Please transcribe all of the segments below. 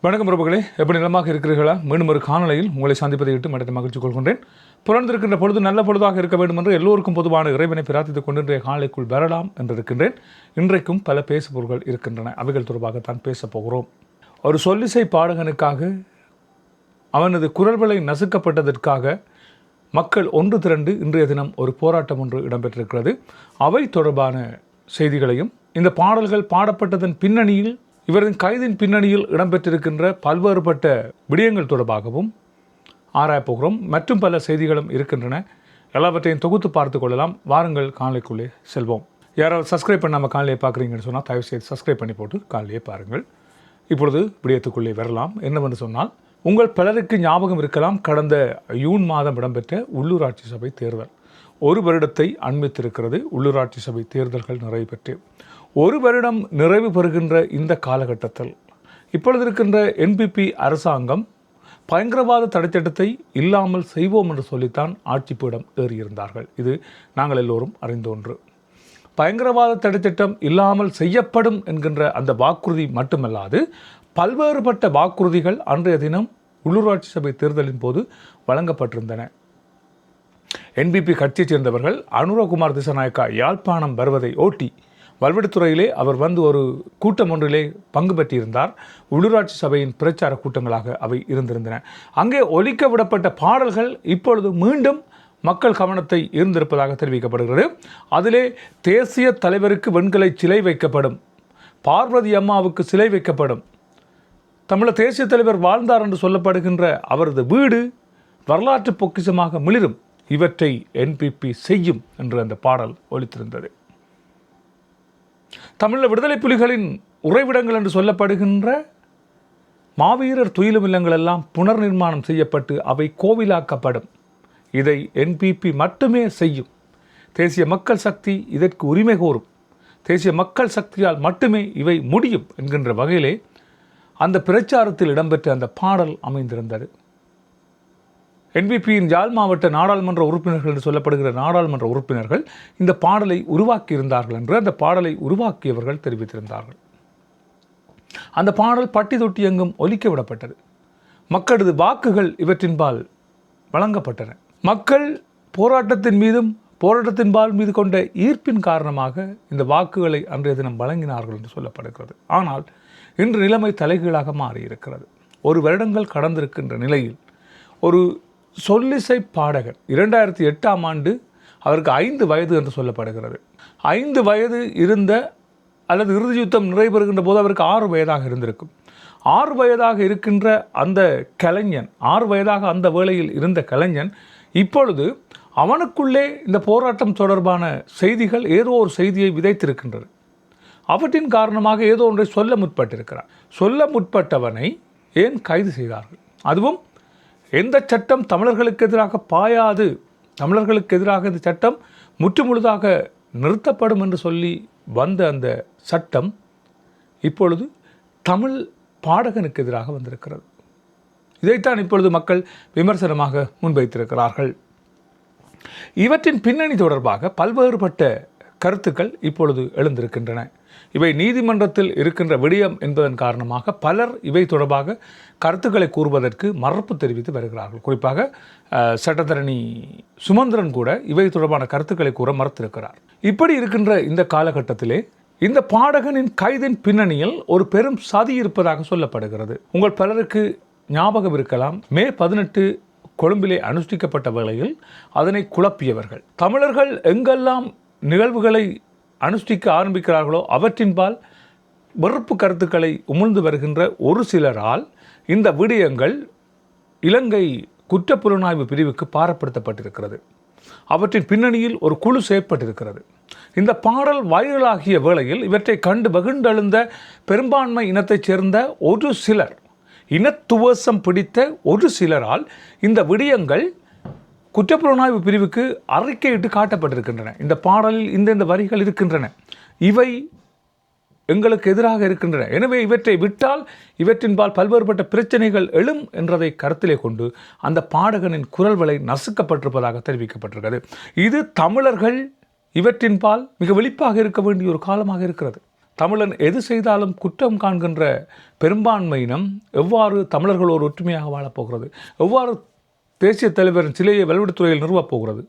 வணக்கம் பிரபுகளே, எப்படி நிலமாக இருக்கிறீர்களா? மீண்டும் ஒரு காணொலியில் உங்களை சந்திப்பதை விட்டு மனதை மகிழ்ச்சி கொள்கின்றேன். புலர்ந்திருக்கின்ற பொழுது நல்ல பொழுதாக இருக்க வேண்டும் என்று எல்லோருக்கும் பொதுவான இறைவனை பிரார்த்தித்துக் கொண்டு இன்றைய காலைக்குள் வரலாம் என்றிருக்கின்றேன். இன்றைக்கும் பல பேசுபொருள்கள் இருக்கின்றன. அவைகள் தொடர்பாகத்தான் பேசப் போகிறோம். ஒரு சொல்லிசை பாடகனுக்காக அவனது குரல்களை நசுக்கப்பட்டதற்காக மக்கள் ஒன்று திரண்டு இன்றைய தினம் ஒரு போராட்டம் ஒன்று இடம்பெற்றிருக்கிறது. அவை தொடர்பான செய்திகளையும், இந்த பாடல்கள் பாடப்பட்டதன் பின்னணியில், இவரின் கைதின் பின்னணியில் இடம்பெற்றிருக்கின்ற பல்வேறுபட்ட விடயங்கள் தொடர்பாகவும் ஆராயப்போகிறோம். மற்றும் பல செய்திகளும் இருக்கின்றன. எல்லாவற்றையும் தொகுத்து பார்த்து கொள்ளலாம். வாருங்கள், காணொலிக்குள்ளே செல்வோம். யாராவது சப்ஸ்கிரைப் பண்ணாமல் காணொலியை பார்க்குறீங்கன்னு சொன்னால் தயவு செய்து சப்ஸ்கிரைப் பண்ணி போட்டு காணொலியை பாருங்கள். இப்பொழுது விடயத்துக்குள்ளே வரலாம். என்னவென்று சொன்னால், உங்கள் பலருக்கு ஞாபகம் இருக்கலாம், கடந்த ஜூன் மாதம் இடம்பெற்ற உள்ளூராட்சி சபை தேர்தல் ஒரு வருடத்தை அண்மித்திருக்கிறது. உள்ளூராட்சி சபை தேர்தல்கள் நிறைவு பெற்று ஒரு வருடம் நிறைவு பெறுகின்ற இந்த காலகட்டத்தில் இப்பொழுது இருக்கின்ற என்பிபி அரசாங்கம் பயங்கரவாத தடைச்சட்டத்தை இல்லாமல் செய்வோம் என்று சொல்லித்தான் ஆட்சி பீடம் ஏறியிருந்தார்கள். இது நாங்கள் எல்லோரும் அறிந்த ஒன்று. பயங்கரவாத தடைச்சட்டம் இல்லாமல் செய்யப்படும் என்கின்ற அந்த வாக்குறுதி மட்டுமல்லாது பல்வேறுபட்ட வாக்குறுதிகள் அன்றைய தினம் உள்ளூராட்சி சபை தேர்தலின் போது வழங்கப்பட்டிருந்தன. என்பிபி கட்சியைச் சேர்ந்தவர்கள் அனுரகுமார் திசாநாயக்கா யாழ்ப்பாணம் வருவதை ஓட்டி வல்வெடுத்துறையிலே அவர் வந்து ஒரு கூட்டம் ஒன்றிலே பங்கு பெற்றிருந்தார். உள்ளூராட்சி சபையின் பிரச்சார கூட்டங்களாக அவை இருந்திருந்தன. அங்கே ஒலிக்க விடப்பட்ட பாடல்கள் இப்பொழுது மீண்டும் மக்கள் கவனத்தை ஈர்ந்திருப்பதாக தெரிவிக்கப்படுகிறது. அதிலே தேசிய தலைவருக்கு வெண்கலை சிலை வைக்கப்படும், பார்வதி அம்மாவுக்கு சிலை வைக்கப்படும், தமிழர் தேசிய தலைவர் வாழ்ந்தார் என்று சொல்லப்படுகின்ற அவரது வீடு வரலாற்று பொக்கிஷமாக மிளிரும், இவற்றை என்பிபி செய்யும் என்று அந்த பாடல் ஒலித்திருந்தது. தமிழ் விடுதலை புலிகளின் உறைவிடங்கள் என்று சொல்லப்படுகின்ற மாவீரர் துயிலும் இல்லங்கள் எல்லாம் புனர் நிர்மாணம் செய்யப்பட்டு அவை கோவிலாக்கப்படும். இதை என்பிபி மட்டுமே செய்யும். தேசிய மக்கள் சக்தி இதற்கு உரிமை கோரும். தேசிய மக்கள் சக்தியால் மட்டுமே இவை முடியும் என்கின்ற வகையிலே அந்த பிரச்சாரத்தில் இடம்பெற்ற அந்த பாடல் அமைந்திருந்தது. என்பிபியின் யாழ் மாவட்ட நாடாளுமன்ற உறுப்பினர்கள் என்று சொல்லப்படுகிற நாடாளுமன்ற உறுப்பினர்கள் இந்த பாடலை உருவாக்கியிருந்தார்கள் என்று அந்த பாடலை உருவாக்கியவர்கள் தெரிவித்திருந்தார்கள். அந்த பாடல் பட்டி தொட்டி எங்கும் ஒலிக்க விடப்பட்டது. மக்களது வாக்குகள் இவற்றின்பால் வழங்கப்பட்டன. மக்கள் போராட்டத்தின்பால் மீது கொண்ட ஈர்ப்பின் காரணமாக இந்த வாக்குகளை அன்றைய தினம் வழங்கினார்கள் என்று சொல்லப்படுகிறது. ஆனால் இன்று நிலைமை தலைகீழாக மாறியிருக்கிறது. ஒரு வருடங்கள் கடந்திருக்கின்ற நிலையில் ஒரு சொல்லிசை பாடகர் 2008ஆம் ஆண்டு அவருக்கு 5 வயது என்று சொல்லப்படுகிறது. 5 வயது இருந்த அல்லது இறுதி யுத்தம் நிறைவேறுகின்ற போது அவருக்கு 6 வயதாக இருந்திருக்கும். 6 வயதாக இருக்கின்ற அந்த கலைஞன், 6 வயதாக அந்த வேளையில் இருந்த கலைஞன் இப்பொழுது அவனுக்குள்ளே இந்த போராட்டம் தொடர்பான செய்திகள் ஏதோ ஒரு செய்தியை விதைத்திருக்கின்றது. அவற்றின் காரணமாக ஏதோ ஒன்றை சொல்ல முற்பட்டிருக்கிறார். சொல்ல முற்பட்டவனை ஏன் கைது செய்தார்கள்? அதுவும் எந்த சட்டம் தமிழர்களுக்கு எதிராக பாயாது, தமிழர்களுக்கு எதிராக இந்த சட்டம் முற்றுமுழுதாக நிறுத்தப்படும் என்று சொல்லி வந்த அந்த சட்டம் இப்பொழுது தமிழ் பாடகனுக்கு எதிராக வந்திருக்கிறது. இதைத்தான் இப்பொழுது மக்கள் விமர்சனமாக முன்வைத்திருக்கிறார்கள். இவற்றின் பின்னணி தொடர்பாக பல்வேறுபட்ட கருத்துக்கள் இப்பொழுது எழுந்திருக்கின்றன. இவை நீதிமன்றத்தில் இருக்கின்ற விடயம் என்பதன் காரணமாக பலர் இவை தொடர்பாக கருத்துக்களை கூறுவதற்கு மறுப்பு தெரிவித்து வருகிறார்கள். குறிப்பாக சட்டத்தரணி சுமந்திரன் கூட இவை தொடர்பான கருத்துக்களை கூற மறுத்திருக்கிறார். இப்படி இருக்கின்ற இந்த காலகட்டத்திலே இந்த பாடகனின் கைதின் பின்னணியில் ஒரு பெரும் சதி இருப்பதாக சொல்லப்படுகிறது. உங்கள் பலருக்கு ஞாபகம் இருக்கலாம், மே 18 கொழும்பிலே அனுஷ்டிக்கப்பட்ட வேளையில் அதனை குழப்பியவர்கள் தமிழர்கள் எங்கெல்லாம் நிகழ்வுகளை அனுஷ்டிக்க ஆரம்பிக்கிறார்களோ அவற்றின்பால் வெறுப்பு கருத்துக்களை உமிழ்ந்து வருகின்ற ஒரு சிலரால் இந்த விடயங்கள் இலங்கை குற்றப்புலனாய்வு பிரிவுக்கு பாரப்படுத்தப்பட்டிருக்கிறது. அவற்றின் பின்னணியில் ஒரு குழு செயற்பட்டிருக்கிறது. இந்த பாடல் வைரலாகிய வேளையில் இவற்றை கண்டு வெகுண்டெழுந்த பெரும்பான்மை இனத்தைச் சேர்ந்த ஒரு சிலர், இனத்துவசம் பிடித்த ஒரு சிலரால் இந்த விடயங்கள் குற்றப்புலனாய்வு பிரிவுக்கு அறிக்கையிட்டு காட்டப்பட்டிருக்கின்றன. இந்த பாடலில் இந்த வரிகள் இருக்கின்றன, இவை எங்களுக்கு எதிராக இருக்கின்றன, எனவே இவற்றை விட்டால் இவற்றின்பால் பல்வேறுபட்ட பிரச்சனைகள் எழும் என்றதை கருத்திலே கொண்டு அந்த பாடகனின் குரல் வளை நசுக்கப்பட்டிருப்பதாக தெரிவிக்கப்பட்டிருக்கிறது. இது தமிழர்கள் இவற்றின்பால் மிக வெளிப்பாக இருக்க வேண்டிய ஒரு காலமாக இருக்கிறது. தமிழன் எது செய்தாலும் குற்றம் காண்கின்ற பெரும்பான்மையினம் எவ்வாறு தமிழர்களோடு ஒற்றுமையாக வாழப்போகிறது, எவ்வாறு தேசிய தலைவரின் சிலையை வெல்வெடுத்துறையில் நிறுவப் போகிறது,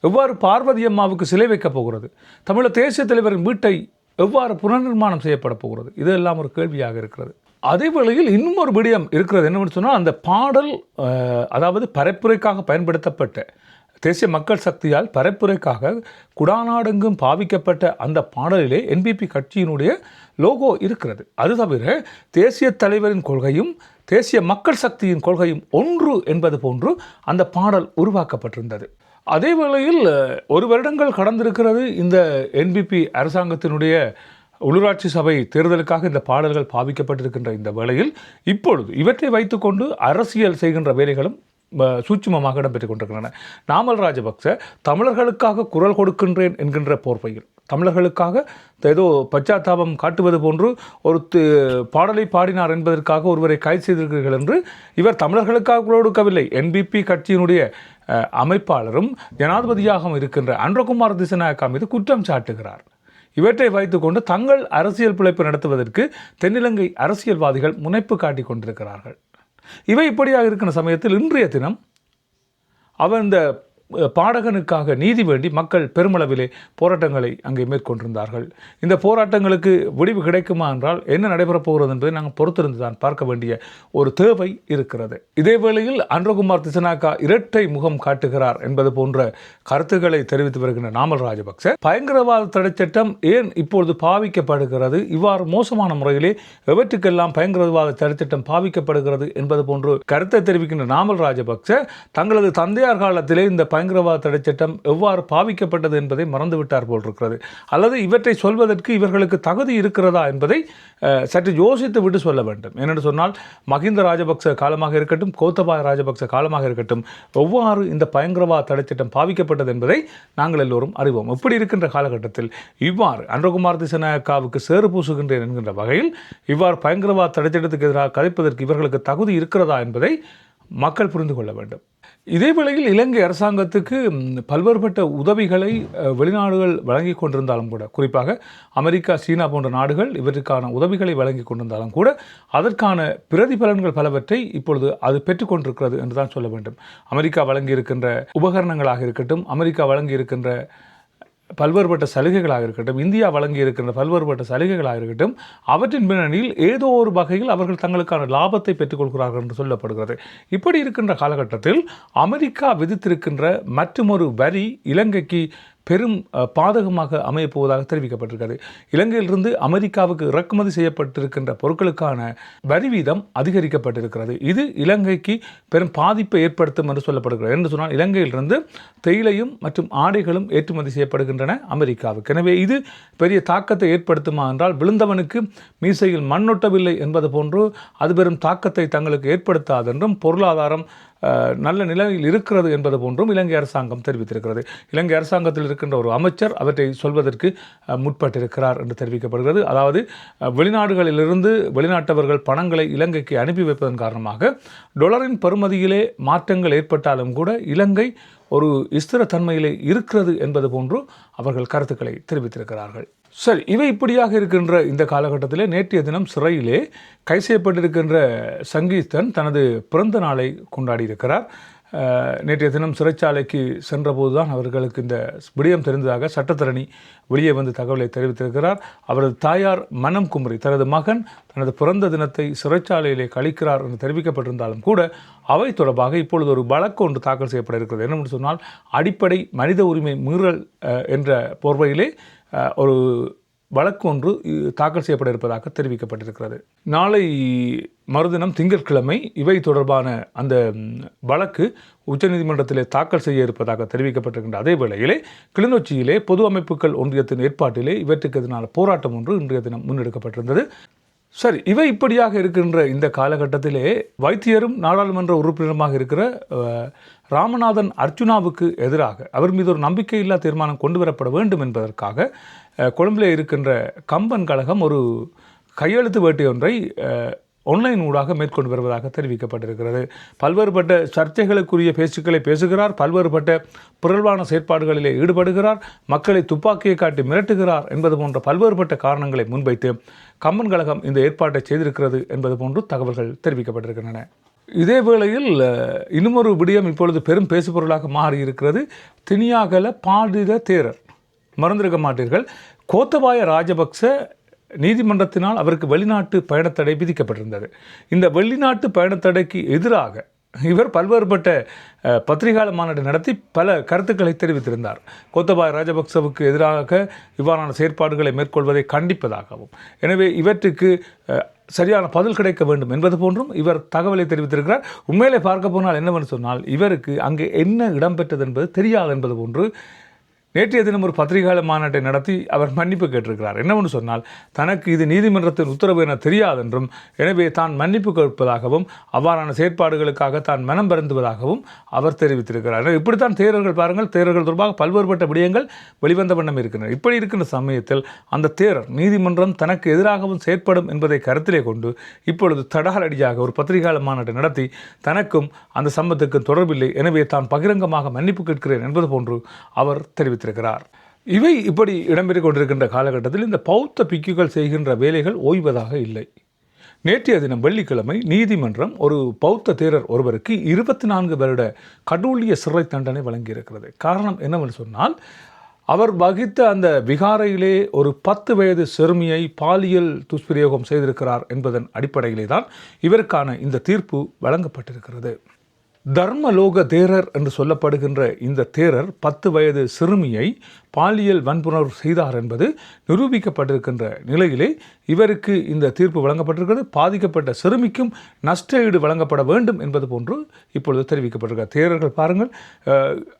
எவ்வாறு பார்வதி அம்மாவுக்கு சிலை வைக்கப் போகிறது, தமிழர் தேசிய தலைவரின் வீட்டை எவ்வாறு புனர்நிர்மாணம் செய்யப்பட போகிறது, இதெல்லாம் ஒரு கேள்வியாக இருக்கிறது. அதே வேளையில் இன்னும் ஒரு விடயம் இருக்கிறது. என்னவென்று சொன்னால், அந்த பாடல் அதாவது பரப்புரைக்காக பயன்படுத்தப்பட்ட தேசிய மக்கள் சக்தியால் பரப்புரைக்காக குடாநாடெங்கும் பாவிக்கப்பட்ட அந்த பாடலிலே என்பிபி கட்சியினுடைய லோகோ இருக்கிறது. அது தவிர தேசிய தலைவரின் கொள்கையும் தேசிய மக்கள் சக்தியின் கொள்கையும் ஒன்று என்பது போன்று அந்த பாடல் உருவாக்கப்பட்டிருந்தது. அதே வேளையில் ஒரு வருடங்கள் கடந்திருக்கிறது இந்த என்பிபி அரசாங்கத்தினுடைய உள்ளூராட்சி சபை தேர்தலுக்காக இந்த பாடல்கள் பாவிக்கப்பட்டிருக்கின்ற இந்த வேளையில் இப்பொழுது இவற்றை வைத்துக்கொண்டு அரசியல் செய்கின்ற வேலைகளும் சூட்சுமமாக இடம்பெற்றுக் கொண்டிருக்கின்றன. நாமல் ராஜபக்ச தமிழர்களுக்காக குரல் கொடுக்கின்றேன் என்கின்ற போர்வையில் தமிழர்களுக்காக ஏதோ பச்சாத்தாபம் காட்டுவது போன்று ஒரு பாடலை பாடினார் என்பதற்காக ஒருவரை கைது செய்திருக்கிறீர்கள் என்று இவர் தமிழர்களுக்காக குரல் கொடுக்கவில்லை. என்பிபி கட்சியினுடைய அமைப்பாளரும் ஜனாதிபதியாகவும் இருக்கின்ற அன்றகுமார் திசநாயக்கா மீது குற்றம் சாட்டுகிறார். இவற்றை வைத்துக்கொண்டு தங்கள் அரசியல் பிழைப்பு நடத்துவதற்கு தென்னிலங்கை அரசியல்வாதிகள் முனைப்பு காட்டி கொண்டிருக்கிறார்கள். இவை இப்படியாக இருக்கிற சமயத்தில் இன்றைய தினம் அவர் இந்த பாடகனுக்காக நீதி வேண்டி மக்கள் பெருமளவிலே போராட்டங்களை அங்கே மேற்கொண்டிருந்தார்கள். இந்த போராட்டங்களுக்கு முடிவு கிடைக்குமா என்றால் என்ன நடைபெறப் போகிறது என்பதை நாங்கள் பொறுத்திருந்து தான் பார்க்க வேண்டிய ஒரு தேவை இருக்கிறது. இதே வேளையில் அன்றகுமார் திசநாயக்கா இரட்டை முகம் காட்டுகிறார் என்பது போன்ற கருத்துக்களை தெரிவித்து வருகின்ற நாமல் ராஜபக்ச பயங்கரவாத தடை சட்டம் ஏன் இப்பொழுது பாவிக்கப்படுகிறது, இவ்வாறு மோசமான முறையிலே எவற்றுக்கெல்லாம் பயங்கரவாத தடை சட்டம் பாவிக்கப்படுகிறது என்பது போன்று கருத்தை தெரிவிக்கின்ற நாமல் ராஜபக்ச தங்களது தந்தையார் காலத்திலே இந்த பயங்கரவாத தடை சட்டம் எவ்வாறு பாவிக்கப்பட்டது என்பதை மறந்துவிட்டார் போல் இருக்கிறது. அல்லது இவற்றை சொல்வதற்கு இவர்களுக்கு தகுதி இருக்கிறதா என்பதை சற்று யோசித்து விட்டு சொல்ல வேண்டும். ஏனென்று சொன்னால் மஹிந்த ராஜபக்ச காலமாக இருக்கட்டும், கோத்தபாய ராஜபக்ச காலமாக இருக்கட்டும், எவ்வாறு இந்த பயங்கரவாத தடை சட்டம் பாவிக்கப்பட்டது என்பதை நாங்கள் எல்லோரும் அறிவோம். இப்படி இருக்கின்ற காலகட்டத்தில் இவ்வாறு அன்றகுமார் திசநாயக்காவுக்கு சேறு பூசுகின்றேன் என்கின்ற வகையில் இவ்வாறு பயங்கரவாத தடை சட்டத்துக்கு எதிராக கதைப்பதற்கு இவர்களுக்கு தகுதி இருக்கிறதா என்பதை மக்கள் புரிந்து கொள்ள வேண்டும். இதே வேளையில் இலங்கை அரசாங்கத்துக்கு பல்வேறுபட்ட உதவிகளை வெளிநாடுகள் வழங்கி கொண்டிருந்தாலும் கூட, குறிப்பாக அமெரிக்கா, சீனா போன்ற நாடுகள் இவற்றுக்கான உதவிகளை வழங்கி கொண்டிருந்தாலும் கூட அதற்கான பிரதிபலன்கள் பலவற்றை இப்பொழுது அது பெற்றுக்கொண்டிருக்கிறது என்று தான் சொல்ல வேண்டும். அமெரிக்கா வழங்கியிருக்கின்ற உபகரணங்களாக இருக்கட்டும், அமெரிக்கா வழங்கியிருக்கின்ற பல்வேறுபட்ட சலுகைகளாக இருக்கட்டும், இந்தியா வழங்கி இருக்கின்ற பல்வேறுபட்ட சலுகைகளாக இருக்கட்டும், அவற்றின் பின்னணியில் ஏதோ ஒரு வகையில் அவர்கள் தங்களுக்கான லாபத்தை பெற்றுக்கொள்கிறார்கள் என்று சொல்லப்படுகிறது. இப்படி இருக்கின்ற காலகட்டத்தில் அமெரிக்கா விதித்திருக்கின்ற மற்றுமொரு வரி இலங்கைக்கு பெரும் பாதகமாக அமையப்போவதாக தெரிவிக்கப்பட்டிருக்கிறது. இலங்கையிலிருந்து அமெரிக்காவுக்கு இறக்குமதி செய்யப்பட்டிருக்கின்ற பொருட்களுக்கான வரி வீதம் அதிகரிக்கப்பட்டிருக்கிறது. இது இலங்கைக்கு பெரும் பாதிப்பை ஏற்படுத்தும் என்று சொல்லப்படுகிறது. என்று சொன்னால் இலங்கையிலிருந்து தேயிலையும் மற்றும் ஆடைகளும் ஏற்றுமதி செய்யப்படுகின்றன அமெரிக்காவுக்கு. எனவே இது பெரிய தாக்கத்தை ஏற்படுத்துமா என்றால், விழுந்தவனுக்கு மீசையில் மண்ணொட்டவில்லை என்பது போன்று அது பெரும் தாக்கத்தை தங்களுக்கு ஏற்படுத்தாதென்றும், பொருளாதாரம் நல்ல நிலையில் இருக்கிறது என்பது போன்றும் இலங்கை அரசாங்கம் தெரிவித்திருக்கிறது. இலங்கை அரசாங்கத்தில் இருக்கின்ற ஒரு அமைச்சர் அவற்றை சொல்வதற்கு முற்பட்டிருக்கிறார் என்று தெரிவிக்கப்படுகிறது. அதாவது வெளிநாடுகளிலிருந்து வெளிநாட்டவர்கள் பணங்களை இலங்கைக்கு அனுப்பி வைப்பதன் காரணமாக டொலரின் பெறுமதியிலே மாற்றங்கள் ஏற்பட்டாலும் கூட இலங்கை ஒரு ஸ்திரத்தன்மையிலே இருக்கிறது என்பது போன்று அவர்கள் கருத்துக்களை தெரிவித்திருக்கிறார்கள். சரி, இவை இப்படியாக இருக்கின்ற இந்த காலகட்டத்திலே நேற்றைய தினம் சிறையிலே கைது செய்யப்பட்டிருக்கின்ற சங்கீதன் தனது பிறந்த நாளை கொண்டாடி இருக்கிறார். நேற்றைய தினம் சிறைச்சாலைக்கு சென்றபோது தான் அவர்களுக்கு இந்த விடயம் தெரிந்ததாக சட்டத்தரணி வெளியே வந்து தகவலை தெரிவித்திருக்கிறார். அவரது தாயார் மனம் குமரி தனது மகன் தனது பிறந்த தினத்தை சிறைச்சாலையிலே கழிக்கிறார் என்று தெரிவிக்கப்பட்டிருந்தாலும் கூட அவை தொடர்பாக இப்பொழுது ஒரு வழக்கு ஒன்று தாக்கல் செய்யப்பட இருக்கிறது. என்னென்னு சொன்னால், அடிப்படை மனித உரிமை மீறல் என்ற போர்வையிலே ஒரு வழக்கு ஒன்று தாக்கல் செய்யப்பட இருப்பதாக தெரிவிக்கப்பட்டிருக்கிறது. நாளை மறுதினம் திங்கட்கிழமை இவை தொடர்பான அந்த வழக்கு உச்சநீதிமன்றத்திலே தாக்கல் செய்ய இருப்பதாக தெரிவிக்கப்பட்டிருக்கின்ற அதே வேளையிலே கிளிநொச்சியிலே பொது அமைப்புகள் ஒன்றியத்தின் ஏற்பாட்டிலே இவற்றுக்கு எதிரான போராட்டம் ஒன்று இன்றைய தினம் முன்னெடுக்கப்பட்டிருந்தது. சரி, இவை இப்படியாக இருக்கின்ற இந்த காலகட்டத்திலே வைத்தியரும் நாடாளுமன்ற உறுப்பினருமாக இருக்கிற ராமநாதன் அர்ச்சுனாவுக்கு எதிராக அவர் மீது ஒரு நம்பிக்கையில்லா தீர்மானம் கொண்டு வரப்பட வேண்டும் என்பதற்காக கொழும்பிலே இருக்கின்ற கம்பன் கழகம் ஒரு கையெழுத்து வேட்டை ஒன்றை ஆன்லைன் ஊடாக மேற்கொண்டு வருவதாக தெரிவிக்கப்பட்டிருக்கிறது. பல்வேறுபட்ட சர்ச்சைகளுக்குரிய பேச்சுக்களை பேசுகிறார், பல்வேறுபட்ட பிறழ்வான செயற்பாடுகளிலே ஈடுபடுகிறார், மக்களை துப்பாக்கியை காட்டி மிரட்டுகிறார் என்பது போன்ற பல்வேறுபட்ட காரணங்களை முன்வைத்து கம்மன் கழகம் இந்த ஏற்பாட்டை செய்திருக்கிறது என்பது போன்று தகவல்கள் தெரிவிக்கப்பட்டிருக்கின்றன. இதே வேளையில் இன்னுமொரு விடயம் இப்பொழுது பெரும் பேசுபொருளாக மாறியிருக்கிறது. தினியாகல பாடித தேரர், மறந்திருக்க மாட்டீர்கள், கோத்தபாய ராஜபக்ச நீதிமன்றத்தினால் அவருக்கு வெளிநாட்டு பயணத்தடை விதிக்கப்பட்டிருந்தது. இந்த வெளிநாட்டு பயணத்தடைக்கு எதிராக இவர் பல்வேறுபட்ட பத்திரிகையாளர் மாநாடு நடத்தி பல கருத்துக்களை தெரிவித்திருந்தார். கோத்தபாய ராஜபக்சவுக்கு எதிராக இவ்வாறான செயற்பாடுகளை மேற்கொள்வதை கண்டிப்பதாகவும், எனவே இவற்றுக்கு சரியான பதில் கிடைக்க வேண்டும் என்பது போன்றும் இவர் தகவலை தெரிவித்திருக்கிறார். உண்மையிலே பார்க்க போனால் என்னவென்று சொன்னால், இவருக்கு அங்கே என்ன இடம்பெற்றது என்பது தெரியாது என்பது போன்று நேற்றைய தினம் ஒரு பத்திரிகையாளர் மாநாட்டை நடத்தி அவர் மன்னிப்பு கேட்டிருக்கிறார். என்னவென்று சொன்னால், தனக்கு இது நீதிமன்றத்தின் உத்தரவு என தெரியாதென்றும், எனவே தான் மன்னிப்பு கேட்பதாகவும், அவ்வாறான செயற்பாடுகளுக்காக தான் மனம் வருந்துவதாகவும் அவர் தெரிவித்திருக்கிறார். இப்படித்தான் தேரர்கள் பாருங்கள், தேரர்கள் தொடர்பாக பல்வேறுபட்ட விடயங்கள் வெளிவந்த வண்ணம் இருக்கின்றன. இப்படி இருக்கின்ற சமயத்தில் அந்த தேரர் நீதிமன்றம் தனக்கு எதிராகவும் செயற்படும் என்பதை கருத்திலே கொண்டு இப்பொழுது தடாலடியாக ஒரு பத்திரிகையாளர் மாநாட்டை நடத்தி தனக்கும் அந்த சம்பவத்துக்கும் தொடர்பில்லை, எனவே தான் பகிரங்கமாக மன்னிப்பு கேட்கிறேன் என்பது போன்று அவர் தெரிவித்தார். இவை இப்படி இடம்பெற்றுக் கொண்டிருக்கின்ற காலகட்டத்தில் இந்த பௌத்த பிக்குகள் செய்கின்ற வேலைகள் ஓய்வதாக இல்லை. நேற்றைய தினம் வெள்ளிக்கிழமை நீதிமன்றம் ஒரு பௌத்த தேரர் ஒருவருக்கு 24 வருட கடூழிய சிறை தண்டனை வழங்கியிருக்கிறது. காரணம் என்னவென்று சொன்னால், அவர் வகித்த அந்த விகாரையிலே ஒரு 10 வயது சிறுமியை பாலியல் துஷ்பிரயோகம் செய்திருக்கிறார் என்பதன் அடிப்படையிலே தான் இவருக்கான இந்த தீர்ப்பு வழங்கப்பட்டிருக்கிறது. தர்மலோக தேரர் என்று சொல்லப்படுகின்ற இந்த தேரர் 10 வயது சிறுமியை பாலியல் வன்புணர்வு செய்தார் என்பது நிரூபிக்கப்பட்டிருக்கின்ற நிலையிலே இவருக்கு இந்த தீர்ப்பு வழங்கப்பட்டிருக்கிறது. பாதிக்கப்பட்ட சிறுமிக்கும் நஷ்ட ஈடு வழங்கப்பட வேண்டும் என்பது போன்று இப்பொழுது தெரிவிக்கப்பட்டிருக்கிறது. தேரர்கள் பாருங்கள்,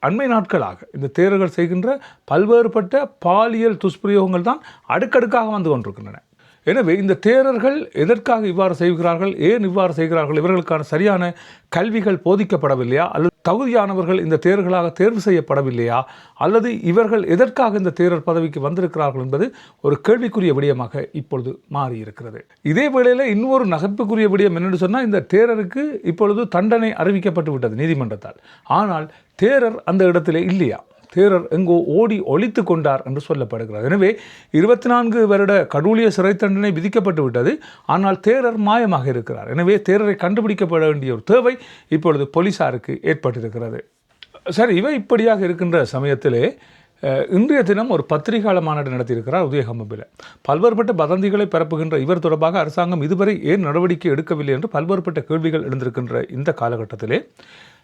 அண்மை நாட்களாக இந்த தேரர்கள் செய்கின்ற பல்வேறுபட்ட பாலியல் துஷ்பிரயோகங்கள் தான் அடுக்கடுக்காக வந்து கொண்டிருக்கின்றன. எனவே இந்த தேரர்கள் எதற்காக இவ்வாறு செய்கிறார்கள், ஏன் இவ்வாறு செய்கிறார்கள், இவர்களுக்கான சரியான கல்விகள் போதிக்கப்படவில்லையா, அல்லது தகுதியானவர்கள் இந்த தேரர்களாக தேர்வு செய்யப்படவில்லையா, அல்லது இவர்கள் எதற்காக இந்த தேரர் பதவிக்கு வந்திருக்கிறார்கள் என்பது ஒரு கேள்விக்குரிய விடயமாக இப்பொழுது மாறியிருக்கிறது. இதே வேளையில் இன்னொரு நகைப்புக்குரிய விடயம் என்னென்னு சொன்னால், இந்த தேரருக்கு இப்பொழுது தண்டனை அறிவிக்கப்பட்டு விட்டது நீதிமன்றத்தால். ஆனால் தேரர் அந்த இடத்திலே இல்லையா, தேரர் எங்கோ ஓடி ஒளித்து கொண்டார் என்று சொல்லப்படுகிறது. எனவே 24 வருட கடூழிய சிறை தண்டனை விதிக்கப்பட்டு விட்டது. ஆனால் தேரர் மாயமாக இருக்கிறார். எனவே தேரரை கண்டுபிடிக்கப்பட வேண்டிய ஒரு தேவை இப்பொழுது போலீசாருக்கு ஏற்பட்டிருக்கிறது. சரி, இவை இப்படியாக இருக்கின்ற சமயத்திலே இன்றைய தினம் ஒரு பத்திரிகையாளர் மாநாடு நடத்தியிருக்கிறார் உதயகமபில். பல்வேறுபட்ட வதந்திகளை பரப்புகின்ற இவர் தொடர்பாக அரசாங்கம் இதுவரை ஏன் நடவடிக்கை எடுக்கவில்லை என்று பல்வேறுபட்ட கேள்விகள் எழுந்திருக்கின்ற இந்த காலகட்டத்திலே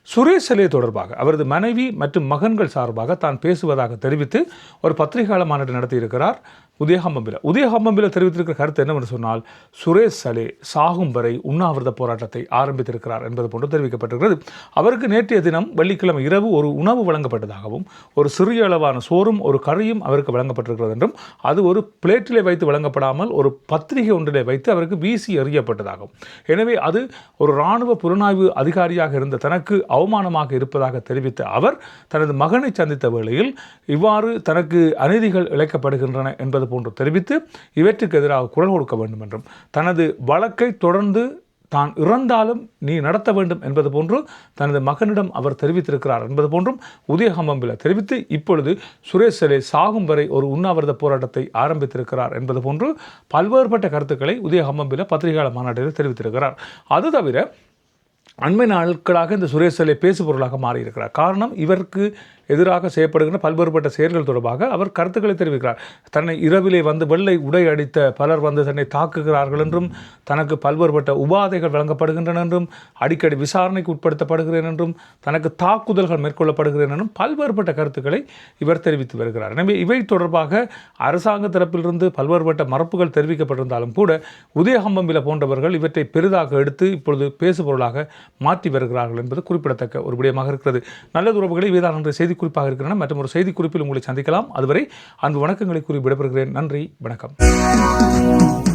சுரேஷ் சலே தொடர்பாக அவரது மனைவி மற்றும் மகன்கள் சார்பாக தான் பேசுவதாக தெரிவித்து ஒரு பத்திரிகையாளர் மாநாடு நடத்தியிருக்கிறார் உதயகமபில் தெரிவித்திருக்கிற கருத்து என்னவென்று சொன்னால், சுரேஷ் சலே சாகும் வரை உண்ணாவிரத போராட்டத்தை ஆரம்பித்திருக்கிறார் என்பது போன்று தெரிவிக்கப்பட்டிருக்கிறது. அவருக்கு நேற்றைய தினம் வெள்ளிக்கிழமை இரவு ஒரு உணவு வழங்கப்பட்டதாகவும், ஒரு சிறிய அளவான சோறும் ஒரு கறியும் அவருக்கு வழங்கப்பட்டிருக்கிறது என்றும், அது ஒரு பிளேட்டிலே வைத்து வழங்கப்படாமல் ஒரு பத்திரிகை ஒன்றிலே வைத்து அவருக்கு வீசி எறியப்பட்டதாகும். எனவே அது ஒரு இராணுவ புலனாய்வு அதிகாரியாக இருந்த தனக்கு அவமானமாக இருப்பதாக தெரிவித்த அவர் தனது மகனை சந்தித்த வேளையில் இவ்வாறு தனக்கு அநீதிகள் இழைக்கப்படுகின்றன என்பது போன்று தெரிவித்து இவற்றுக்கு எதிராக குரல் கொடுக்க வேண்டும் என்றும், தனது வழக்கை தொடர்ந்து தான் இறந்தாலும் நீ நடத்த வேண்டும் என்பது போன்று தனது மகனிடம் அவர் தெரிவித்திருக்கிறார் என்பது போன்றும் உதயகமபில் தெரிவித்து இப்பொழுது சுரேஷ் சலே சாகும் வரை ஒரு உண்ணாவிரத போராட்டத்தை ஆரம்பித்திருக்கிறார் என்பது போன்று பல்வேறுபட்ட கருத்துக்களை உதயகமபில் பத்திரிகையாளர் மாநாட்டில் தெரிவித்திருக்கிறார். அது தவிர அண்மை நாட்களாக இந்த சுரேஷ் சலே பேசுபொருளாக மாறியிருக்கிறார். காரணம், இவருக்கு எதிராக செய்யப்படுகின்ற பல்வேறுபட்ட செயல்கள் தொடர்பாக அவர் கருத்துக்களை தெரிவிக்கிறார். தன்னை இரவிலே வந்து வெள்ளை உடை அடித்த பலர் வந்து தன்னை தாக்குகிறார்கள் என்றும், தனக்கு பல்வேறுபட்ட உபாதைகள் வழங்கப்படுகின்றன என்றும், அடிக்கடி விசாரணைக்கு உட்படுத்தப்படுகிறேன் என்றும், தனக்கு தாக்குதல்கள் மேற்கொள்ளப்படுகிறேன் என்றும் பல்வேறுபட்ட கருத்துக்களை இவர் தெரிவித்து வருகிறார். எனவே இவை தொடர்பாக அரசாங்க தரப்பிலிருந்து பல்வேறுபட்ட மறுப்புகள் தெரிவிக்கப்பட்டிருந்தாலும் கூட உதயகமபில் போன்றவர்கள் இவற்றை பெரிதாக எடுத்து இப்பொழுது பேசுபொருளாக மாற்றி வருகிறார்கள் என்பது குறிப்பிடத்தக்க ஒரு விடயமாக இருக்கிறது. நல்ல உறவுகளை இவைதான் என்ற செய்தி குறிப்பாக இருக்கின்றன. மற்றும் ஒரு செய்தி குறிப்பில் உங்களை சந்திக்கலாம். அதுவரை அன்பு வணக்கங்களை கூறி விடைபெறுகிறேன். நன்றி, வணக்கம்.